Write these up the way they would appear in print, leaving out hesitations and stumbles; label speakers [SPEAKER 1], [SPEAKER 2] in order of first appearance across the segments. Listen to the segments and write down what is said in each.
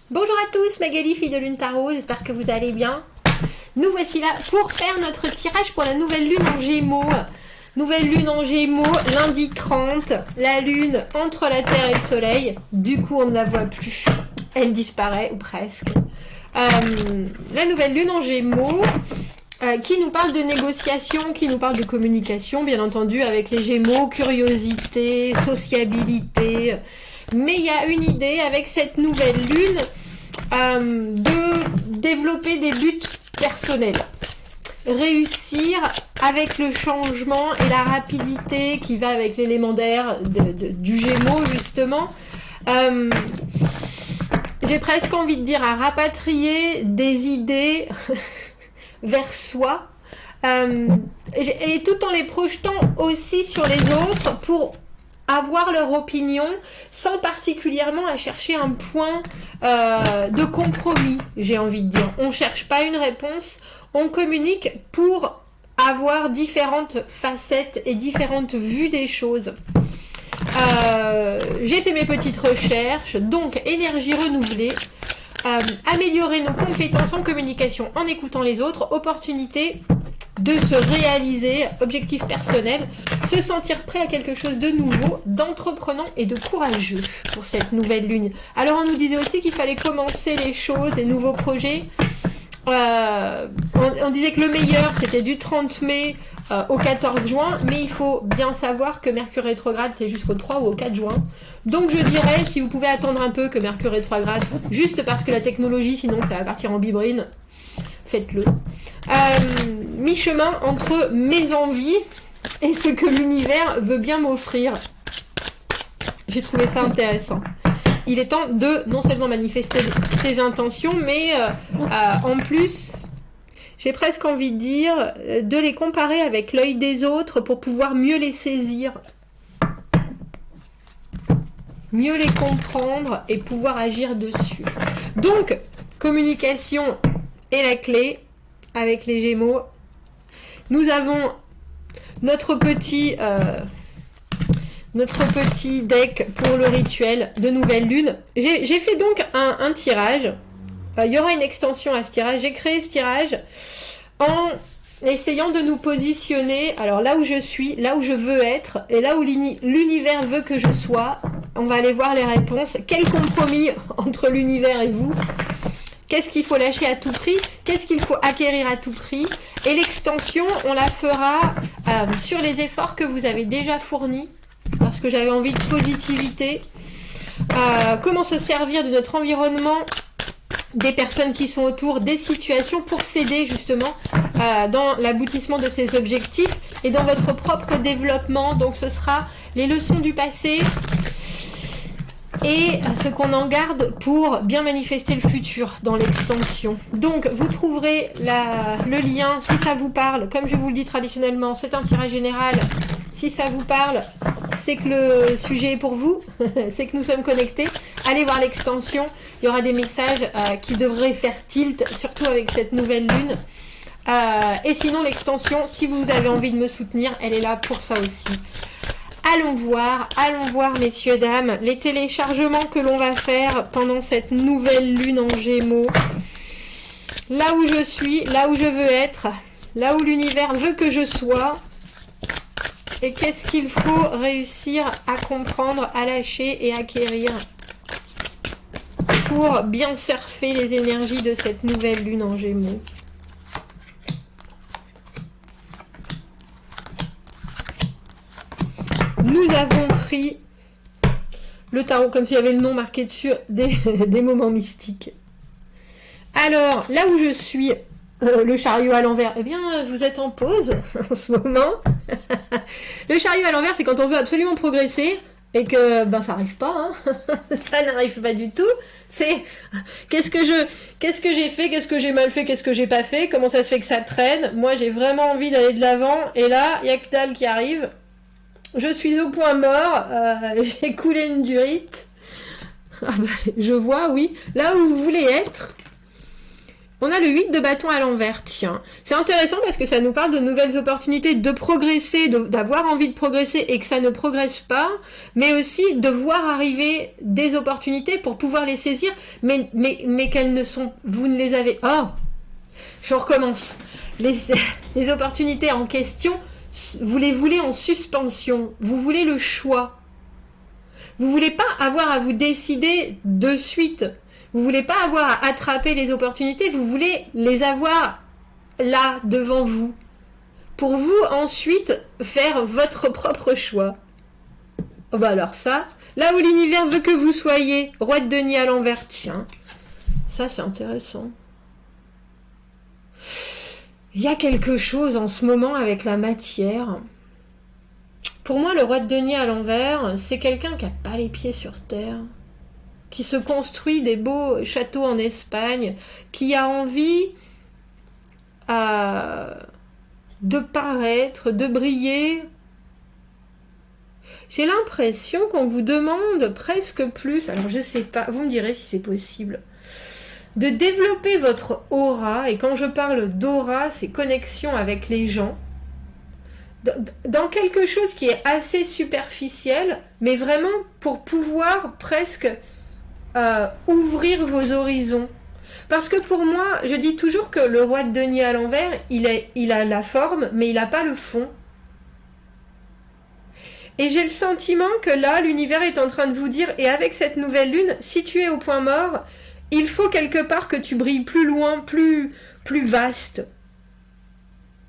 [SPEAKER 1] Bonjour à tous, Magali, fille de Lune Tarot, j'espère que vous allez bien. Nous voici là pour faire notre tirage pour la nouvelle lune en Gémeaux. Nouvelle lune en Gémeaux, lundi 30, la lune entre la Terre et le Soleil. Du coup, on ne la voit plus. Elle disparaît, ou presque. La nouvelle lune en Gémeaux, qui nous parle de négociation, qui nous parle de communication, bien entendu, avec les Gémeaux, curiosité, sociabilité. Mais il y a une idée avec cette nouvelle lune de développer des buts personnels. Réussir avec le changement et la rapidité qui va avec l'élément d'air du Gémeaux, justement. J'ai presque envie de dire à rapatrier des idées vers soi. Et tout en les projetant aussi sur les autres pour avoir leur opinion sans particulièrement à chercher un point de compromis, j'ai envie de dire. On ne cherche pas une réponse, on communique pour avoir différentes facettes et différentes vues des choses. J'ai fait mes petites recherches, donc énergie renouvelée, améliorer nos compétences en communication en écoutant les autres, opportunité de se réaliser, objectif personnel, se sentir prêt à quelque chose de nouveau, d'entreprenant et de courageux pour cette nouvelle lune. Alors on nous disait aussi qu'il fallait commencer les choses, les nouveaux projets. On disait que le meilleur c'était du 30 mai au 14 juin, mais il faut bien savoir que Mercure rétrograde c'est jusqu'au 3 ou au 4 juin. Donc je dirais, si vous pouvez attendre un peu que Mercure rétrograde, juste parce que la technologie sinon ça va partir en bibrine, faites-le. Mi-chemin entre mes envies et ce que l'univers veut bien m'offrir. J'ai trouvé ça intéressant. Il est temps de non seulement manifester ses intentions, mais en plus, j'ai presque envie de dire, de les comparer avec l'œil des autres pour pouvoir mieux les saisir, mieux les comprendre et pouvoir agir dessus. Donc, communication est la clé avec les Gémeaux. Nous avons notre petit deck pour le rituel de nouvelle lune. J'ai fait donc un tirage. Il y aura une extension à ce tirage. J'ai créé ce tirage en essayant de nous positionner, alors là où je suis, là où je veux être, et là où l'univers veut que je sois. On va aller voir les réponses. Quel compromis entre l'univers et vous? Qu'est-ce qu'il faut lâcher à tout prix? Qu'est-ce qu'il faut acquérir à tout prix? Et l'extension, on la fera sur les efforts que vous avez déjà fournis, parce que j'avais envie de positivité. Comment se servir de notre environnement, des personnes qui sont autour, des situations pour s'aider justement dans l'aboutissement de ces objectifs et dans votre propre développement. Donc ce sera les leçons du passé et ce qu'on en garde pour bien manifester le futur dans l'extension. Donc vous trouverez le lien si ça vous parle. Comme je vous le dis traditionnellement, c'est un tirage général. Si ça vous parle, c'est que le sujet est pour vous, c'est que nous sommes connectés. Allez voir l'extension, il y aura des messages qui devraient faire tilt, surtout avec cette nouvelle lune. Et sinon l'extension, si vous avez envie de me soutenir, elle est là pour ça aussi. Allons voir messieurs, dames, les téléchargements que l'on va faire pendant cette nouvelle lune en Gémeaux. Là où je suis, là où je veux être, là où l'univers veut que je sois. Et qu'est-ce qu'il faut réussir à comprendre, à lâcher et acquérir pour bien surfer les énergies de cette nouvelle lune en Gémeaux. Nous avons pris le tarot, comme s'il y avait le nom marqué dessus, des moments mystiques. Alors, là où je suis, le chariot à l'envers, eh bien, vous êtes en pause en ce moment. Le chariot à l'envers, c'est quand on veut absolument progresser et que ben ça n'arrive pas, hein. Ça n'arrive pas du tout. C'est qu'est-ce que j'ai fait, qu'est-ce que j'ai mal fait, qu'est-ce que j'ai pas fait, comment ça se fait que ça traîne. Moi, j'ai vraiment envie d'aller de l'avant et là, il y a que dalle qui arrive. Je suis au point mort, j'ai coulé une durite. Ah ben, je vois, oui. Là où vous voulez être, On a le 8 de bâton à l'envers, tiens. C'est intéressant parce que ça nous parle de nouvelles opportunités, de progresser, d'avoir envie de progresser et que ça ne progresse pas, mais aussi de voir arriver des opportunités pour pouvoir les saisir, mais qu'elles ne sont... Vous ne les avez... Oh, je recommence. Les opportunités en question, vous les voulez en suspension. Vous voulez le choix. Vous voulez pas avoir à vous décider de suite. Vous voulez pas avoir à attraper les opportunités, vous voulez les avoir là, devant vous. Pour vous, ensuite, faire votre propre choix. Oh bah alors ça, là où l'univers veut que vous soyez, roi de denier à l'envers, tiens. Ça, c'est intéressant. Il y a quelque chose en ce moment avec la matière. Pour moi, le roi de denier à l'envers, c'est quelqu'un qui n'a pas les pieds sur terre, qui se construit des beaux châteaux en Espagne, qui a envie de paraître, de briller. J'ai l'impression qu'on vous demande presque plus, alors je sais pas, vous me direz si c'est possible, de développer votre aura, et quand je parle d'aura, c'est connexion avec les gens, dans quelque chose qui est assez superficiel, mais vraiment pour pouvoir presque ouvrir vos horizons. Parce que pour moi, je dis toujours que le roi de denier à l'envers, il a la forme, mais il n'a pas le fond. Et j'ai le sentiment que là, l'univers est en train de vous dire, et avec cette nouvelle lune, si tu es au point mort, il faut quelque part que tu brilles plus loin, plus vaste.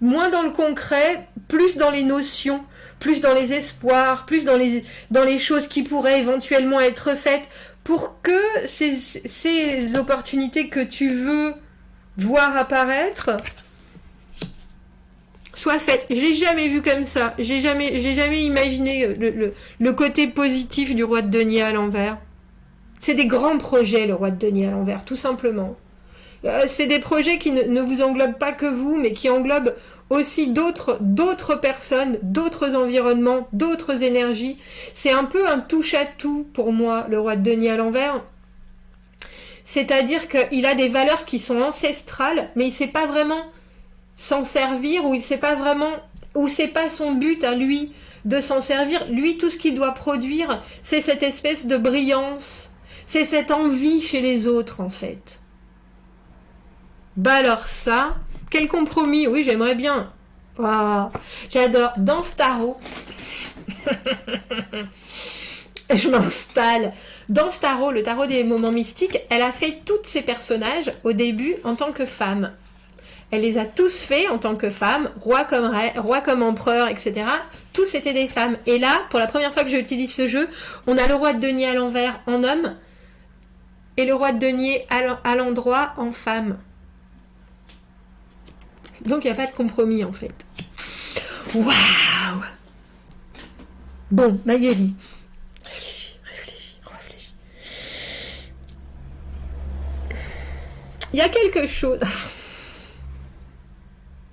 [SPEAKER 1] Moins dans le concret, plus dans les notions, plus dans les espoirs, plus dans les choses qui pourraient éventuellement être faites, pour que ces opportunités que tu veux voir apparaître soient faites. Je l'ai jamais vu comme ça. J'ai jamais imaginé le côté positif du roi de denier à l'envers. C'est des grands projets, le roi de denier à l'envers, tout simplement. C'est des projets qui ne vous englobent pas que vous, mais qui englobent aussi d'autres personnes, d'autres environnements, d'autres énergies. C'est un peu un touche-à-tout pour moi, le roi de denier à l'envers. C'est-à-dire qu'il a des valeurs qui sont ancestrales, mais il ne sait pas vraiment s'en servir, ou il sait pas vraiment, ou c'est pas son but à lui de s'en servir. Lui, tout ce qu'il doit produire, c'est cette espèce de brillance, c'est cette envie chez les autres, en fait. Bah alors ça, quel compromis, oui j'aimerais bien. Oh, j'adore. Dans ce tarot, je m'installe. Dans ce tarot, le tarot des moments mystiques, elle a fait tous ses personnages au début en tant que femme. Elle les a tous faits en tant que femmes, roi comme empereur, etc. Tous étaient des femmes. Et là, pour la première fois que j'utilise ce jeu, on a le roi de denier à l'envers en homme et le roi de denier à l'endroit en femme. Donc il n'y a pas de compromis en fait. Waouh! Bon, Magali. Réfléchis. Il y a quelque chose...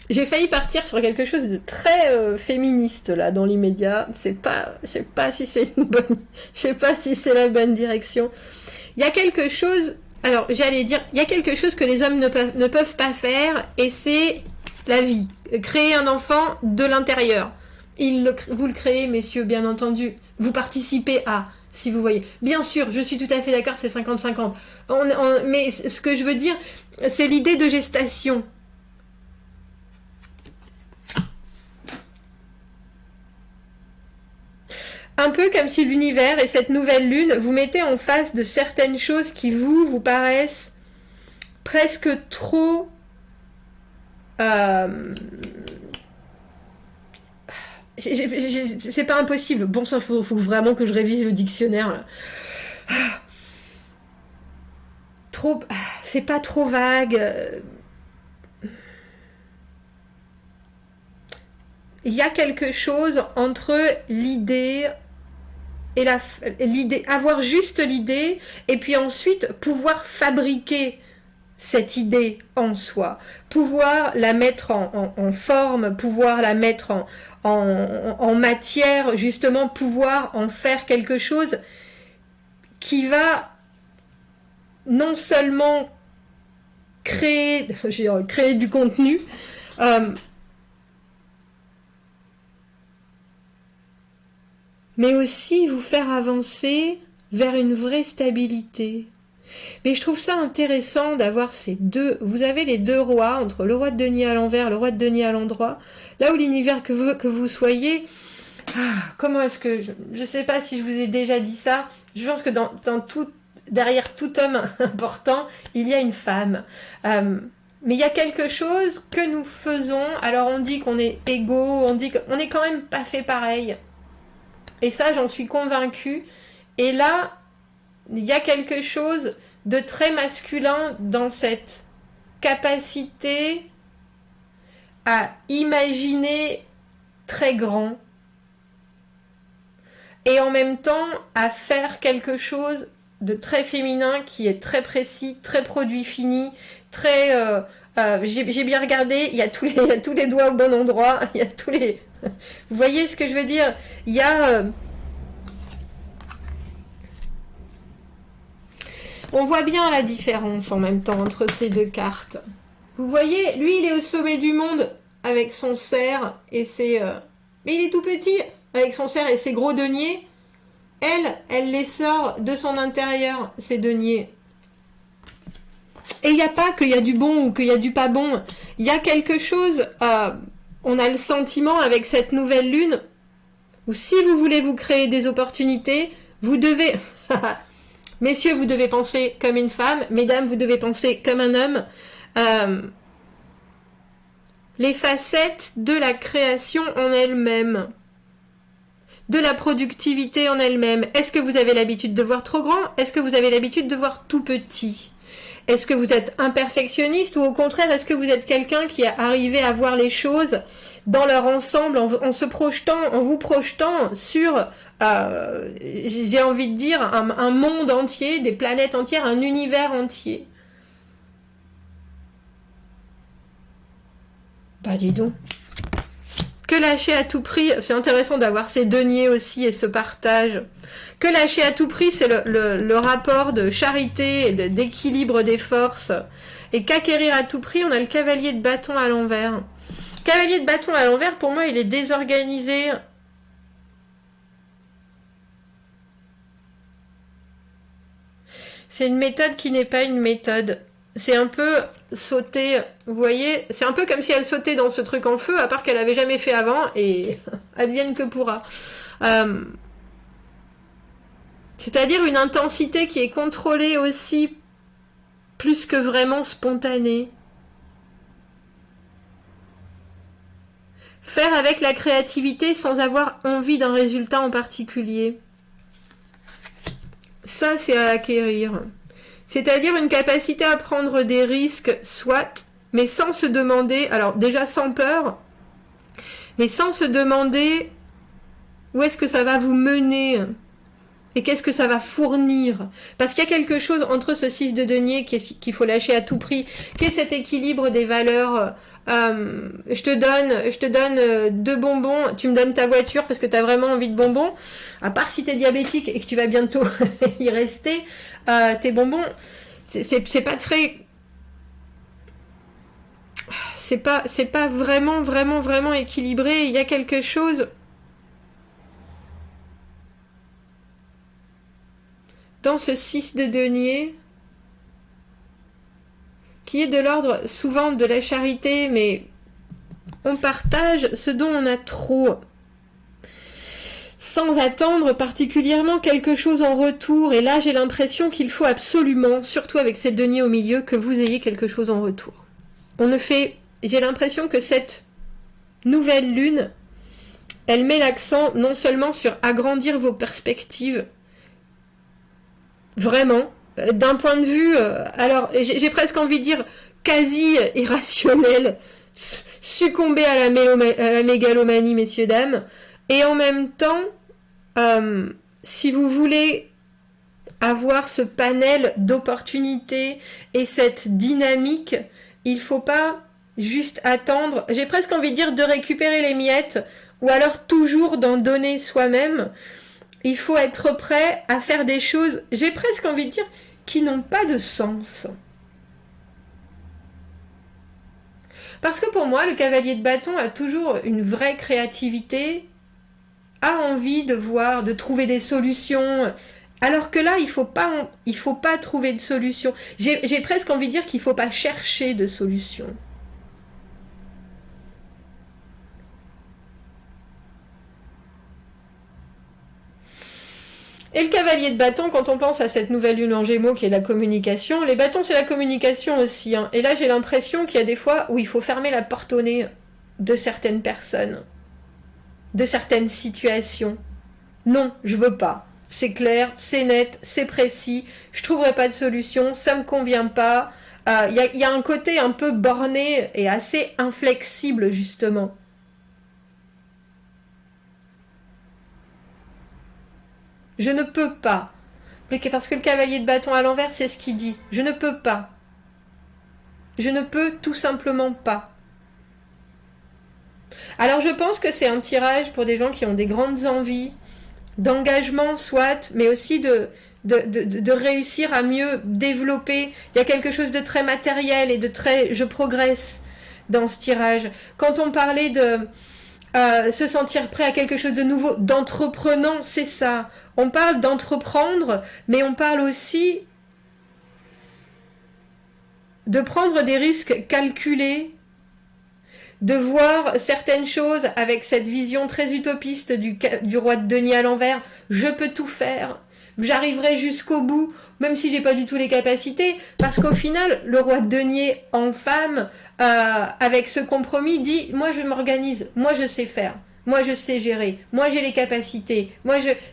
[SPEAKER 1] J'ai failli partir sur quelque chose de très féministe là dans l'immédiat. Je sais pas si c'est la bonne direction. Il y a quelque chose... Alors, j'allais dire, il y a quelque chose que les hommes ne peuvent pas faire, et c'est la vie. Créer un enfant de l'intérieur. Vous le créez, messieurs, bien entendu. Vous participez à, si vous voyez. Bien sûr, je suis tout à fait d'accord, c'est 50-50. Mais ce que je veux dire, c'est l'idée de gestation. Un peu comme si l'univers et cette nouvelle lune vous mettaient en face de certaines choses qui vous paraissent presque trop... c'est pas impossible. Bon, ça, faut vraiment que je révise le dictionnaire. Trop... C'est pas trop vague. Il y a quelque chose entre l'idée... et l'idée, avoir juste l'idée, et puis ensuite pouvoir fabriquer cette idée en soi, pouvoir la mettre en forme, pouvoir la mettre en matière, justement pouvoir en faire quelque chose qui va non seulement créer, créer du contenu. Mais aussi vous faire avancer vers une vraie stabilité. Mais je trouve ça intéressant d'avoir ces deux... Vous avez les deux rois, entre le roi de denier à l'envers, le roi de denier à l'endroit. Là où l'univers veut que vous soyez... comment est-ce que... Je ne sais pas si je vous ai déjà dit ça. Je pense que derrière tout homme important, il y a une femme. Mais il y a quelque chose que nous faisons. Alors on dit qu'on est égaux, on dit qu'on n'est quand même pas fait pareil. Et ça, j'en suis convaincue. Et là, il y a quelque chose de très masculin dans cette capacité à imaginer très grand et en même temps à faire quelque chose de très féminin qui est très précis, très produit fini, très... j'ai bien regardé, il y a tous les doigts au bon endroit, il y a tous les... Vous voyez ce que je veux dire? Il y a... on voit bien la différence en même temps entre ces deux cartes. Vous voyez, lui il est au sommet du monde avec son cerf et ses... mais il est tout petit avec son cerf et ses gros deniers. Elle les sort de son intérieur, ces deniers. Et il n'y a pas qu'il y a du bon ou qu'il y a du pas bon. Il y a quelque chose... on a le sentiment avec cette nouvelle lune où si vous voulez vous créer des opportunités, vous devez... Messieurs, vous devez penser comme une femme. Mesdames, vous devez penser comme un homme. Les facettes de la création en elle-même. De la productivité en elle-même. Est-ce que vous avez l'habitude de voir trop grand? Est-ce que vous avez l'habitude de voir tout petit? Est-ce que vous êtes un perfectionniste ou au contraire, est-ce que vous êtes quelqu'un qui est arrivé à voir les choses dans leur ensemble, en se projetant, en vous projetant sur, j'ai envie de dire, un monde entier, des planètes entières, un univers entier? Bah dis donc. Que lâcher à tout prix, c'est intéressant d'avoir ces deniers aussi et ce partage. Que lâcher à tout prix, c'est le rapport de charité et d'équilibre des forces. Et qu'acquérir à tout prix, on a le cavalier de bâton à l'envers. Cavalier de bâton à l'envers, pour moi, il est désorganisé. C'est une méthode qui n'est pas une méthode. C'est un peu sauter, vous voyez, c'est un peu comme si elle sautait dans ce truc en feu, à part qu'elle avait jamais fait avant, et advienne que pourra. C'est-à-dire une intensité qui est contrôlée aussi, plus que vraiment spontanée. Faire avec la créativité sans avoir envie d'un résultat en particulier. Ça, c'est à acquérir. C'est-à-dire une capacité à prendre des risques, soit, mais sans se demander, alors déjà sans peur, mais sans se demander où est-ce que ça va vous mener et qu'est-ce que ça va fournir. Parce qu'il y a quelque chose entre ce 6 de denier qu'il faut lâcher à tout prix, qui est cet équilibre des valeurs. Je te donne 2 bonbons, tu me donnes ta voiture parce que tu as vraiment envie de bonbons. À part si tu es diabétique et que tu vas bientôt y rester, tes bonbons, c'est pas très... C'est pas vraiment équilibré. Il y a quelque chose... dans ce 6 de denier, qui est de l'ordre souvent de la charité, mais on partage ce dont on a trop, sans attendre particulièrement quelque chose en retour. Et là, j'ai l'impression qu'il faut absolument, surtout avec ces deniers au milieu, que vous ayez quelque chose en retour. J'ai l'impression que cette nouvelle lune, elle met l'accent non seulement sur agrandir vos perspectives, vraiment, d'un point de vue, alors j'ai presque envie de dire quasi irrationnel, succomber à la mégalomanie, messieurs, dames, et en même temps, si vous voulez avoir ce panel d'opportunités et cette dynamique, il faut pas juste attendre, j'ai presque envie de dire de récupérer les miettes, ou alors toujours d'en donner soi-même. Il faut être prêt à faire des choses, j'ai presque envie de dire, qui n'ont pas de sens. Parce que pour moi, le cavalier de bâton a toujours une vraie créativité, a envie de voir, de trouver des solutions. Alors que là, il faut pas trouver de solution. J'ai presque envie de dire qu'il faut pas chercher de solution. Et le cavalier de bâton, quand on pense à cette nouvelle lune en Gémeaux qui est la communication, les bâtons c'est la communication aussi. Hein. Et là j'ai l'impression qu'il y a des fois où il faut fermer la porte au nez de certaines personnes, de certaines situations. Non, je veux pas. C'est clair, c'est net, c'est précis, je trouverai pas de solution, ça me convient pas. Y a un côté un peu borné et assez inflexible justement. Je ne peux pas. Parce que le cavalier de bâton à l'envers, c'est ce qu'il dit. Je ne peux pas. Je ne peux tout simplement pas. Alors je pense que c'est un tirage pour des gens qui ont des grandes envies, d'engagement soit, mais aussi de réussir à mieux développer. Il y a quelque chose de très matériel et de très... Je progresse dans ce tirage. Quand on parlait de... se sentir prêt à quelque chose de nouveau, d'entreprenant, c'est ça. On parle d'entreprendre, mais on parle aussi de prendre des risques calculés, de voir certaines choses avec cette vision très utopiste du roi de denier à l'envers. Je peux tout faire, j'arriverai jusqu'au bout, même si j'ai pas du tout les capacités, parce qu'au final, le roi de denier en femme, avec ce compromis, dit « moi je m'organise, moi je sais faire ». Moi, je sais gérer. Moi, j'ai les capacités.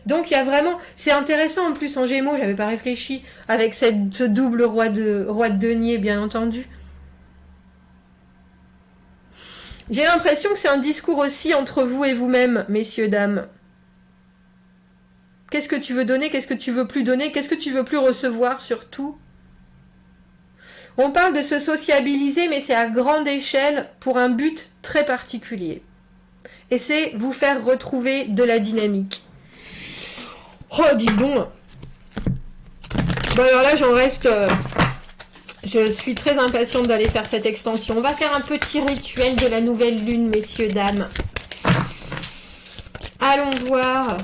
[SPEAKER 1] Donc, il y a vraiment... C'est intéressant, en plus, en Gémeaux, j'avais pas réfléchi, avec ce double roi de denier, bien entendu. J'ai l'impression que c'est un discours aussi entre vous et vous-même, messieurs, dames. Qu'est-ce que tu veux donner? Qu'est-ce que tu veux plus donner? Qu'est-ce que tu veux plus recevoir, surtout? On parle de se sociabiliser, mais c'est à grande échelle pour un but très particulier. Et c'est vous faire retrouver de la dynamique. Oh, dis donc. Bon, alors là, j'en reste... je suis très impatiente d'aller faire cette extension. On va faire un petit rituel de la nouvelle lune, messieurs, dames. Allons voir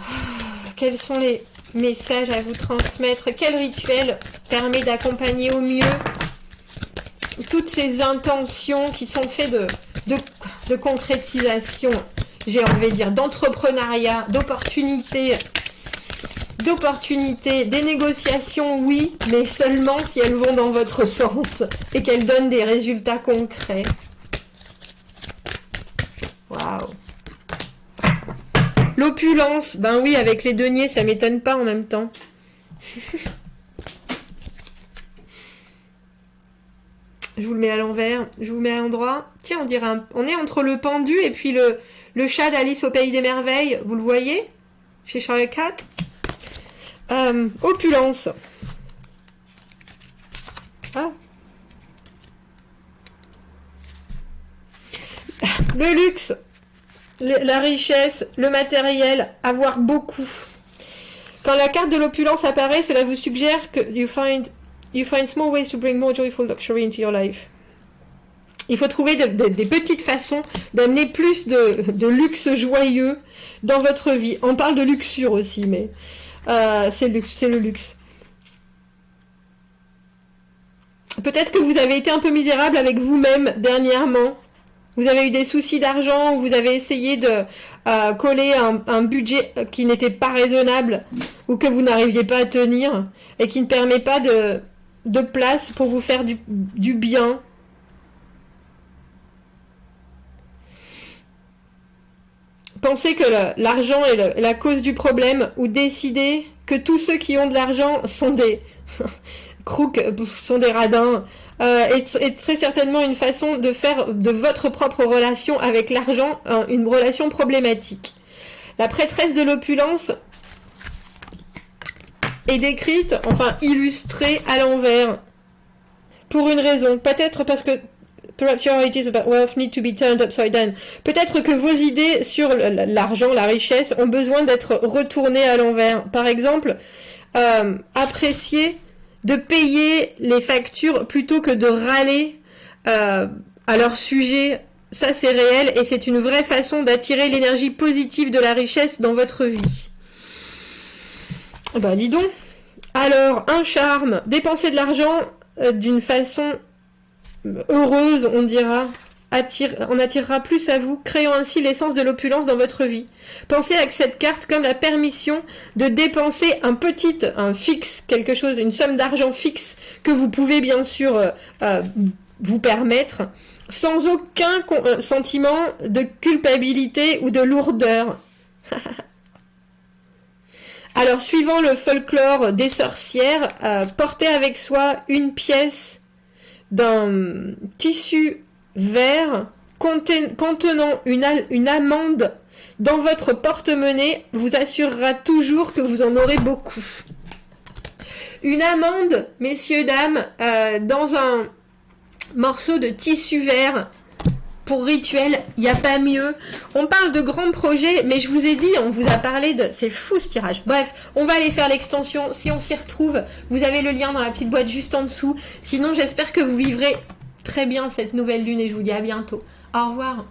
[SPEAKER 1] quels sont les messages à vous transmettre. Quel rituel permet d'accompagner au mieux toutes ces intentions qui sont faites de concrétisation, j'ai envie de dire, d'entrepreneuriat, d'opportunités, des négociations, oui, mais seulement si elles vont dans votre sens et qu'elles donnent des résultats concrets. Waouh. L'opulence, ben oui, avec les deniers, ça m'étonne pas en même temps. Je vous le mets à l'envers, je vous le mets à l'endroit. Tiens, on dirait on est entre le pendu et puis le chat d'Alice au Pays des Merveilles. Vous le voyez? Chez Charlie Cat. Opulence. Ah. Le luxe, la richesse, le matériel, avoir beaucoup. Quand la carte de l'opulence apparaît, cela vous suggère que you find small ways to bring more joyful luxury into your life. Il faut trouver des petites façons d'amener plus de luxe joyeux dans votre vie. On parle de luxure aussi, mais c'est le luxe. Peut-être que vous avez été un peu misérable avec vous-même dernièrement. Vous avez eu des soucis d'argent, ou vous avez essayé de coller un budget qui n'était pas raisonnable, ou que vous n'arriviez pas à tenir, et qui ne permet pas de place pour vous faire du bien. Pensez que l'argent est la cause du problème, ou décidez que tous ceux qui ont de l'argent sont des croûcs, sont des radins, est très certainement une façon de faire de votre propre relation avec l'argent une relation problématique. La prêtresse de l'opulence est décrite, enfin illustrée à l'envers, pour une raison. Peut-être parce que perhaps your ideas about wealth need to be turned upside down. Peut-être que vos idées sur l'argent, la richesse, ont besoin d'être retournées à l'envers. Par exemple, apprécier de payer les factures plutôt que de râler à leur sujet. Ça, c'est réel et c'est une vraie façon d'attirer l'énergie positive de la richesse dans votre vie. Bah, dis donc. Alors, un charme, dépenser de l'argent d'une façon heureuse, on dira. On attirera plus à vous, créant ainsi l'essence de l'opulence dans votre vie. Pensez à cette carte comme la permission de dépenser un fixe, quelque chose, une somme d'argent fixe que vous pouvez bien sûr vous permettre, sans aucun sentiment de culpabilité ou de lourdeur. Alors, suivant le folklore des sorcières, portez avec soi une pièce d'un tissu vert contenant une amande dans votre porte-monnaie vous assurera toujours que vous en aurez beaucoup. Une amande, messieurs, dames, dans un morceau de tissu vert. Pour rituel, il n'y a pas mieux. On parle de grands projets, mais je vous ai dit, on vous a parlé de... C'est fou ce tirage. Bref, on va aller faire l'extension. Si on s'y retrouve, vous avez le lien dans la petite boîte juste en dessous. Sinon, j'espère que vous vivrez très bien cette nouvelle lune et je vous dis à bientôt. Au revoir.